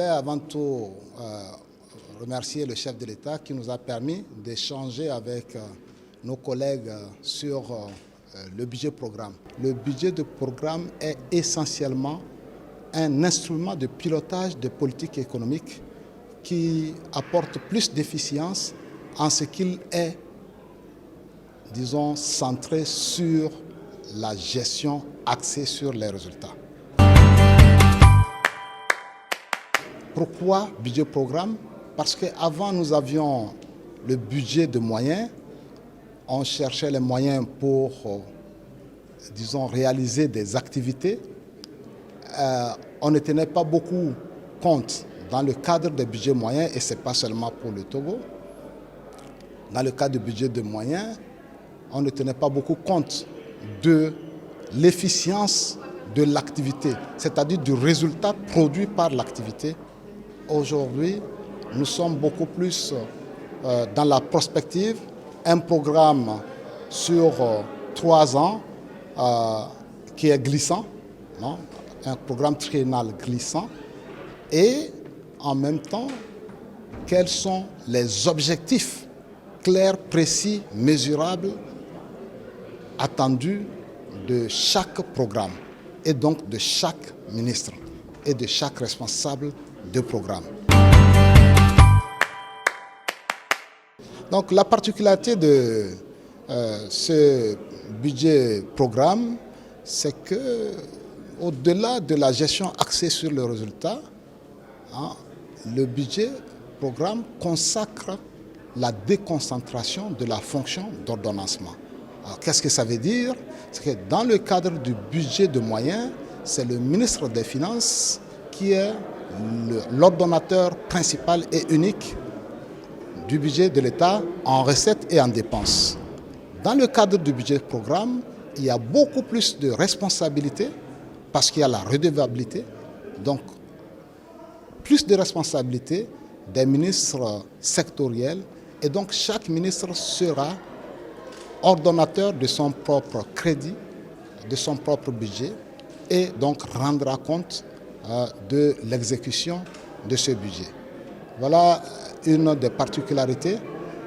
voulais avant tout remercier le chef de l'État qui nous a permis d'échanger avec nos collègues sur le budget programme. Le budget de programme est essentiellement un instrument de pilotage de politique économique qui apporte plus d'efficience en ce qu'il est, disons, centré sur la gestion axée sur les résultats. Pourquoi budget programme? Parce qu'avant nous avions le budget de moyens, on cherchait les moyens pour, disons, réaliser des activités. On ne tenait pas beaucoup compte dans le cadre des budgets moyens, et ce n'est pas seulement pour le Togo. Dans le cadre du budget de moyens, on ne tenait pas beaucoup compte de l'efficience de l'activité, c'est-à-dire du résultat produit par l'activité. Aujourd'hui, nous sommes beaucoup plus dans la prospective, un programme sur 3 ans qui est glissant, non? Un programme triennal glissant, et en même temps, quels sont les objectifs clairs, précis, mesurables, attendus de chaque programme, et donc de chaque ministre et de chaque responsable de programme. Donc la particularité de ce budget programme, c'est que au-delà de la gestion axée sur le résultat, le budget programme consacre la déconcentration de la fonction d'ordonnancement. Qu'est-ce que ça veut dire? C'est que dans le cadre du budget de moyens, c'est le ministre des Finances qui est l'ordonnateur principal et unique du budget de l'État en recettes et en dépenses. Dans le cadre du budget programme, il y a beaucoup plus de responsabilités parce qu'il y a la redevabilité, donc plus de responsabilités des ministres sectoriels, et donc chaque ministre sera ordonnateur de son propre crédit, de son propre budget, et donc rendra compte de l'exécution de ce budget. Voilà une des particularités.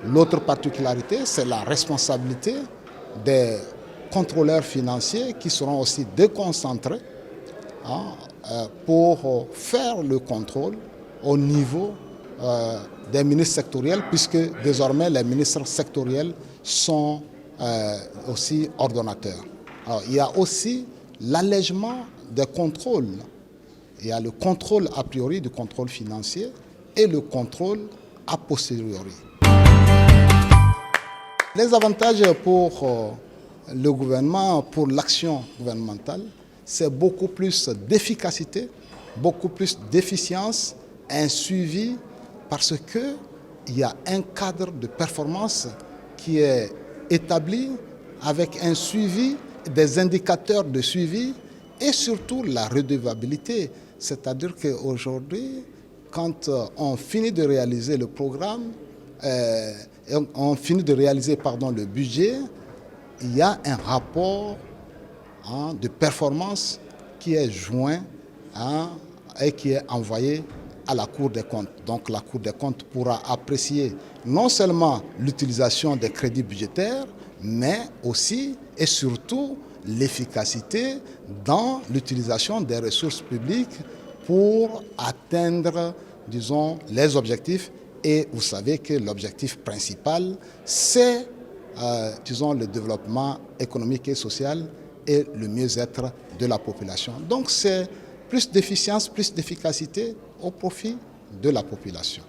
L'autre particularité, c'est la responsabilité des contrôleurs financiers qui seront aussi déconcentrés pour faire le contrôle au niveau des ministres sectoriels, puisque désormais les ministres sectoriels sont aussi ordonnateurs. Alors, il y a aussi l'allègement des contrôles. Il y a le contrôle a priori du contrôle financier et le contrôle a posteriori. Les avantages pour le gouvernement, pour l'action gouvernementale, c'est beaucoup plus d'efficacité, beaucoup plus d'efficience, un suivi, parce qu'il y a un cadre de performance qui est établi avec un suivi, des indicateurs de suivi et surtout la redevabilité. C'est-à-dire qu'aujourd'hui, quand on finit de réaliser le programme, on finit de réaliser le budget, il y a un rapport de performance qui est joint et qui est envoyé à la Cour des comptes. Donc la Cour des comptes pourra apprécier non seulement l'utilisation des crédits budgétaires, mais aussi et surtout l'efficacité dans l'utilisation des ressources publiques pour atteindre, disons, les objectifs. Et vous savez que l'objectif principal, c'est, disons, le développement économique et social et le mieux-être de la population. Donc c'est plus d'efficience, plus d'efficacité au profit de la population.